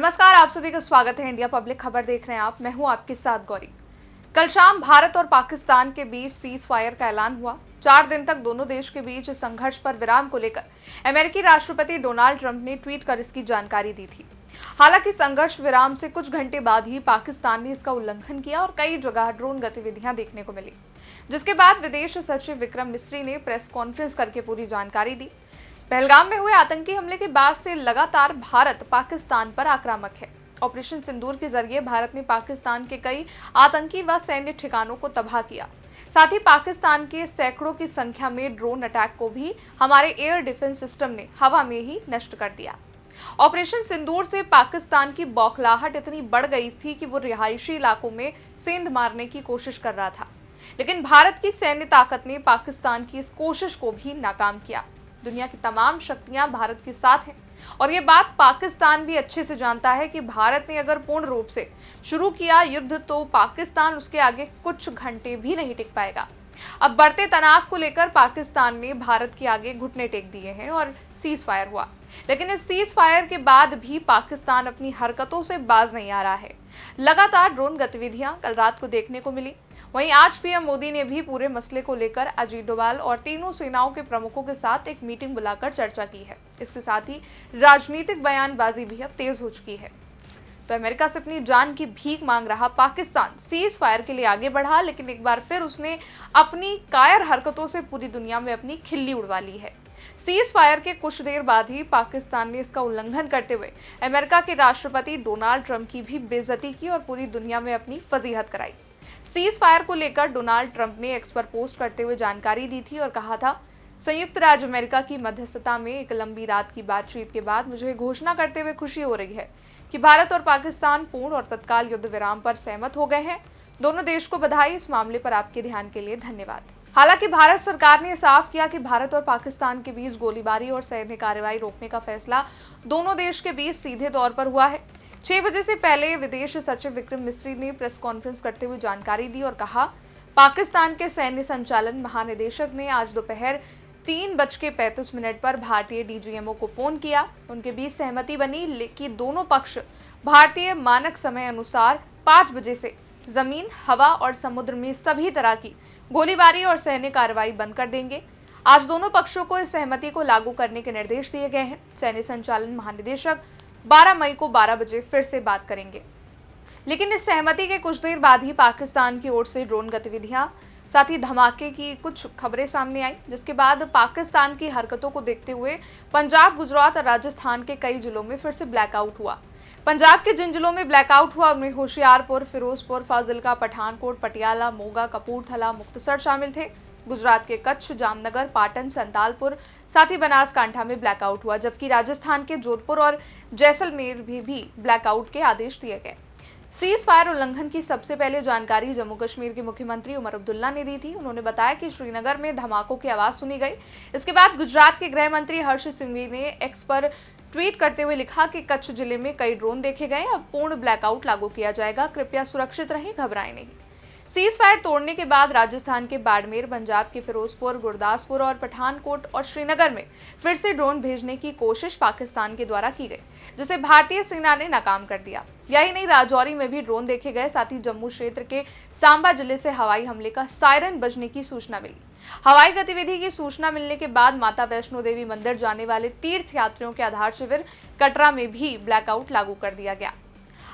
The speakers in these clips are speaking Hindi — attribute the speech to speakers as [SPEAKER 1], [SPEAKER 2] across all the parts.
[SPEAKER 1] नमस्कार, आप सभी का स्वागत है। इंडिया पब्लिक खबर देख रहे हैं आप। मैं हूं आपके साथ गौरी। कल शाम भारत और पाकिस्तान के बीच सीज फायर का ऐलान हुआ। 4 दिन तक दोनों देश के बीच संघर्ष पर विराम को लेकर अमेरिकी राष्ट्रपति डोनाल्ड ट्रंप ने ट्वीट कर इसकी जानकारी दी थी। हालांकि संघर्ष विराम से कुछ घंटे बाद ही पाकिस्तान ने इसका उल्लंघन किया और कई जगह ड्रोन गतिविधियां देखने को मिली, जिसके बाद विदेश सचिव विक्रम मिस्री ने प्रेस कॉन्फ्रेंस करके पूरी जानकारी दी। पहलगाम में हुए आतंकी हमले के बाद से लगातार भारत पाकिस्तान पर आक्रामक है। ऑपरेशन सिंदूर के जरिए भारत ने पाकिस्तान के कई आतंकी व सैन्य ठिकानों को तबाह किया। साथ ही पाकिस्तान के सैकड़ों की संख्या में ड्रोन अटैक को भी हमारे एयर डिफेंस सिस्टम ने हवा में ही नष्ट कर दिया। ऑपरेशन सिंदूर से पाकिस्तान की बौखलाहट इतनी बढ़ गई थी कि वो रिहायशी इलाकों में सेंध मारने की कोशिश कर रहा था, लेकिन भारत की सैन्य ताकत ने पाकिस्तान की इस कोशिश को भी नाकाम किया। दुनिया की तमाम शक्तियां भारत के साथ हैं और ये बात पाकिस्तान भी अच्छे से जानता है कि भारत ने अगर पूर्ण रूप से शुरू किया युद्ध तो पाकिस्तान उसके आगे कुछ घंटे भी नहीं टिक पाएगा। अब बढ़ते तनाव को लेकर पाकिस्तान ने भारत के आगे घुटने टेक दिए हैं और सीज फायर हुआ, लेकिन इस सीज फायर के बाद भी पाकिस्तान अपनी हरकतों से बाज नहीं आ रहा है। लगातार ड्रोन गतिविधियां कल रात को देखने को मिली। वहीं आज पीएम मोदी ने भी पूरे मसले को लेकर अजीत डोभाल और तीनों सेनाओं के प्रमुखों के साथ एक मीटिंग बुलाकर चर्चा की है। इसके साथ ही राजनीतिक बयानबाजी भी अब तेज हो चुकी है। तो अमेरिका से अपनी जान की भीख मांग रहा पाकिस्तान सीज फायर के लिए आगे बढ़ा, लेकिन एक बार फिर उसने अपनी कायर हरकतों से पूरी दुनिया में अपनी खिल्ली उड़वा ली है। सीज फायर के कुछ देर बाद ही पाकिस्तान ने इसका उल्लंघन करते हुए अमेरिका के राष्ट्रपति डोनाल्ड ट्रंप की भी बेइज्जती की और पूरी दुनिया में अपनी फजीहत कराई। सीज फायर को लेकर डोनाल्ड ट्रंप ने एक्स पर पोस्ट करते हुए जानकारी दी थी और कहा था, संयुक्त राज्य अमेरिका की मध्यस्थता में एक लंबी रात की बातचीत के बाद मुझे घोषणा करते हुए खुशी हो रही है कि भारत और पाकिस्तान पूर्ण और तत्काल युद्ध विराम पर सहमत हो गए हैं। दोनों देश को बधाई। इस मामले पर आपके ध्यान के लिए धन्यवाद। हालांकि भारत सरकार ने साफ किया कि भारत और पाकिस्तान के बीच गोलीबारी और सैन्य कार्रवाई रोकने का फैसला दोनों देश के बीच सीधे तौर पर हुआ है। 6 बजे से पहले विदेश सचिव विक्रम मिस्री ने प्रेस कॉन्फ्रेंस करते हुए जानकारी दी और कहा, पाकिस्तान के सैन्य संचालन महानिदेशक ने आज दोपहर 3:35 पर भारतीय डीजीएमओ को फोन किया। उनके बीच सहमति बनी कि दोनों पक्ष भारतीय मानक समय अनुसार 5 बजे से जमीन, हवा और समुद्र में सभी तरह की गोलीबारी और सैन्य कार्रवाई बंद कर देंगे। आज दोनों पक्षों को इस सहमति को लागू करने के निर्देश दिए गए हैं। सैन्य संचालन महानिदेशक 12 मई को 12 बजे फिर से बात करेंगे। लेकिन इस सहमति के कुछ देर बाद ही पाकिस्तान की ओर से ड्रोन गतिविधियां, साथ ही धमाके की कुछ खबरें सामने आई, जिसके बाद पाकिस्तान की हरकतों को देखते हुए पंजाब, गुजरात और राजस्थान के कई जिलों में फिर से ब्लैकआउट हुआ। पंजाब के जिन जिलों में ब्लैकआउट हुआ उनमें होशियारपुर, फिरोजपुर, फाजिलका, पठानकोट, पटियाला, मोगा, कपूरथला, मुक्तसर शामिल थे। गुजरात के कच्छ, जामनगर, पाटन, संतालपुर, साथ ही बनासकांठा में ब्लैकआउट हुआ, जबकि राजस्थान के जोधपुर और जैसलमेर में भी ब्लैकआउट के आदेश दिए गए। सीज फायर उल्लंघन की सबसे पहले जानकारी जम्मू कश्मीर के मुख्यमंत्री उमर अब्दुल्ला ने दी थी। उन्होंने बताया कि श्रीनगर में धमाकों की आवाज सुनी गई। इसके बाद गुजरात के गृह मंत्री हर्ष सिंघवी ने एक्स पर ट्वीट करते हुए लिखा कि कच्छ जिले में कई ड्रोन देखे गए, अब पूर्ण ब्लैकआउट लागू किया जाएगा, कृपया सुरक्षित रहें, घबराएं नहीं। सीज फायर तोड़ने के बाद राजस्थान के बाड़मेर, पंजाब के फिरोजपुर, गुरदासपुर और पठानकोट और श्रीनगर में फिर से ड्रोन भेजने की कोशिश पाकिस्तान के द्वारा की गई, जिसे भारतीय सेना ने नाकाम कर दिया। यही नहीं, राजौरी में भी ड्रोन देखे गए। साथ ही जम्मू क्षेत्र के सांबा जिले से हवाई हमले का सायरन बजने की सूचना मिली। हवाई गतिविधि की सूचना मिलने के बाद माता वैष्णो देवी मंदिर जाने वाले तीर्थ यात्रियों के आधार शिविर कटरा में भी ब्लैकआउट लागू कर दिया गया।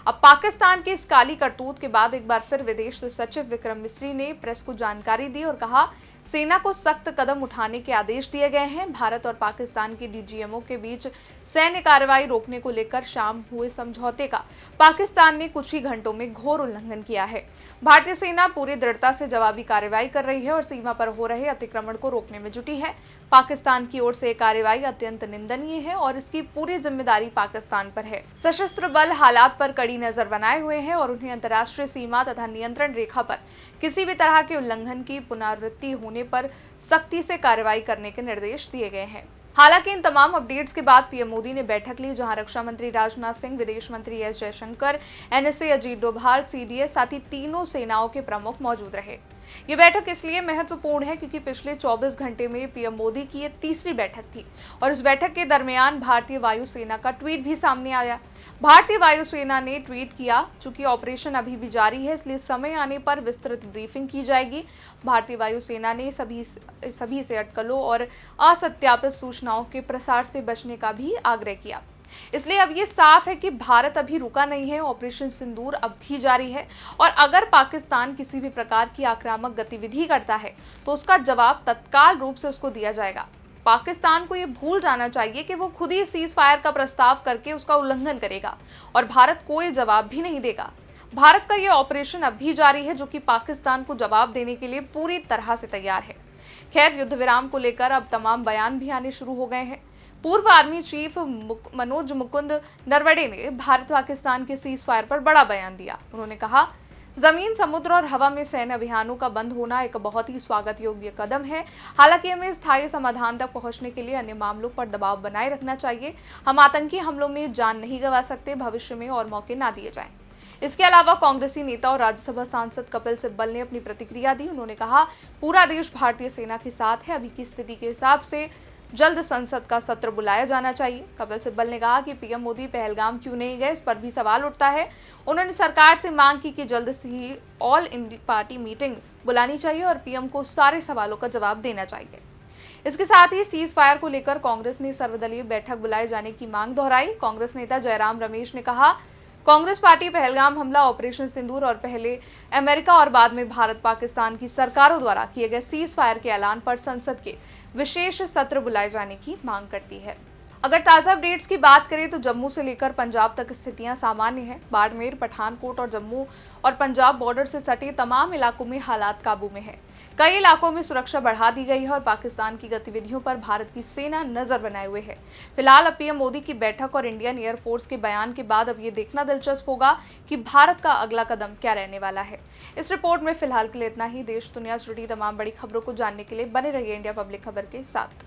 [SPEAKER 1] अब पाकिस्तान की इस काली करतूत के बाद एक बार फिर विदेश सचिव विक्रम मिस्री ने प्रेस को जानकारी दी और कहा, सेना को सख्त कदम उठाने के आदेश दिए गए हैं। भारत और पाकिस्तान के डीजीएमओ के बीच सैन्य कार्रवाई रोकने को लेकर शाम हुए समझौते का पाकिस्तान ने कुछ ही घंटों में घोर उल्लंघन किया है। भारतीय सेना पूरी दृढ़ता से जवाबी कार्रवाई कर रही है और सीमा पर हो रहे अतिक्रमण को रोकने में जुटी है। पाकिस्तान की ओर से कार्रवाई अत्यंत निंदनीय है और इसकी पूरी जिम्मेदारी पाकिस्तान पर है। सशस्त्र बल हालात पर कड़ी नजर बनाए हुए हैं और उन्हें अंतर्राष्ट्रीय सीमा तथा नियंत्रण रेखा पर किसी भी तरह के उल्लंघन की पुनरावृत्ति होने पर सख्ती से कार्रवाई करने के निर्देश दिए गए हैं। हालांकि इन तमाम अपडेट्स के बाद पीएम मोदी ने बैठक ली, जहां रक्षा मंत्री राजनाथ सिंह, विदेश मंत्री S Jaishankar, NSA Ajit Doval, CDS, साथ ही तीनों सेनाओं के प्रमुख मौजूद रहे। ये बैठक इसलिए महत्वपूर्ण है क्योंकि पिछले 24 घंटे में पीएम मोदी की ये तीसरी बैठक थी और इस बैठक के दरमियान भारतीय वायुसेना का ट्वीट भी सामने आया। भारतीय वायुसेना ने ट्वीट किया, चूंकि ऑपरेशन अभी भी जारी है इसलिए समय आने पर विस्तृत ब्रीफिंग की जाएगी। भारतीय वायुसेना ने सभी से अटकलों और असत्यापित सूचनाओं के प्रसार से बचने का भी आग्रह किया। इसलिए अब ये साफ है कि भारत अभी रुका नहीं है, ऑपरेशन सिंदूर अब भी जारी है और अगर पाकिस्तान किसी भी प्रकार की आक्रामक गतिविधि करता है तो उसका जवाब तत्काल रूप से उसको दिया जाएगा। पाकिस्तान को ये भूल जाना चाहिए कि वो खुद ही सीज फायर का प्रस्ताव करके उसका उल्लंघन करेगा और भारत कोई जवाब भी नहीं देगा। भारत का ये ऑपरेशन अब भी जारी है जो कि पाकिस्तान को जवाब देने के लिए पूरी तरह से तैयार है। खैर, युद्ध विराम को लेकर अब तमाम बयान भी आने शुरू हो गए हैं। पूर्व आर्मी चीफ मनोज मुकुंद नरवणे ने भारत पाकिस्तान के सीज फायर पर बड़ा बयान दिया। उन्होंने कहा, जमीन, समुद्र और हवा में सैन्य अभियानों का बंद होना एक बहुत ही स्वागत योग्य कदम है। हालांकि हमें स्थायी समाधान तक पहुंचने के लिए अन्य मामलों पर दबाव बनाए रखना चाहिए। हम आतंकी हमलों में जान नहीं गंवा सकते, भविष्य में और मौके ना दिए जाएं। इसके अलावा कांग्रेसी नेता और राज्यसभा सांसद कपिल सिब्बल ने अपनी प्रतिक्रिया दी। उन्होंने कहा, पूरा देश भारतीय सेना के साथ है। अभी की स्थिति के हिसाब से जल्द संसद का सत्र बुलाया जाना चाहिए। कपिल सिब्बल ने कहा कि पीएम मोदी पहलगाम क्यों नहीं गए, इस पर भी सवाल उठता है। उन्होंने सरकार से मांग की कि जल्द से ही ऑल इंडिया पार्टी मीटिंग बुलानी चाहिए और पीएम को सारे सवालों का जवाब देना चाहिए। इसके साथ ही सीज फायर को लेकर कांग्रेस ने सर्वदलीय बैठक बुलाए जाने की मांग दोहराई। कांग्रेस नेता जयराम रमेश ने कहा, कांग्रेस पार्टी पहलगाम हमला, ऑपरेशन सिंदूर और पहले अमेरिका और बाद में भारत पाकिस्तान की सरकारों द्वारा किए गए सीज फायर के ऐलान पर संसद के विशेष सत्र बुलाए जाने की मांग करती है। अगर ताज़ा अपडेट्स की बात करें तो जम्मू से लेकर पंजाब तक स्थितियां सामान्य हैं। बाड़मेर, पठानकोट और जम्मू और पंजाब बॉर्डर से सटे तमाम इलाकों में हालात काबू में है। कई इलाकों में सुरक्षा बढ़ा दी गई है और पाकिस्तान की गतिविधियों पर भारत की सेना नजर बनाए हुए है। फिलहाल अब पीएम मोदी की बैठक और इंडियन एयरफोर्स के बयान के बाद अब ये देखना दिलचस्प होगा कि भारत का अगला कदम क्या रहने वाला है। इस रिपोर्ट में फिलहाल के लिए इतना ही। देश दुनिया से जुड़ी तमाम बड़ी खबरों को जानने के लिए बने रहिए इंडिया पब्लिक खबर के साथ।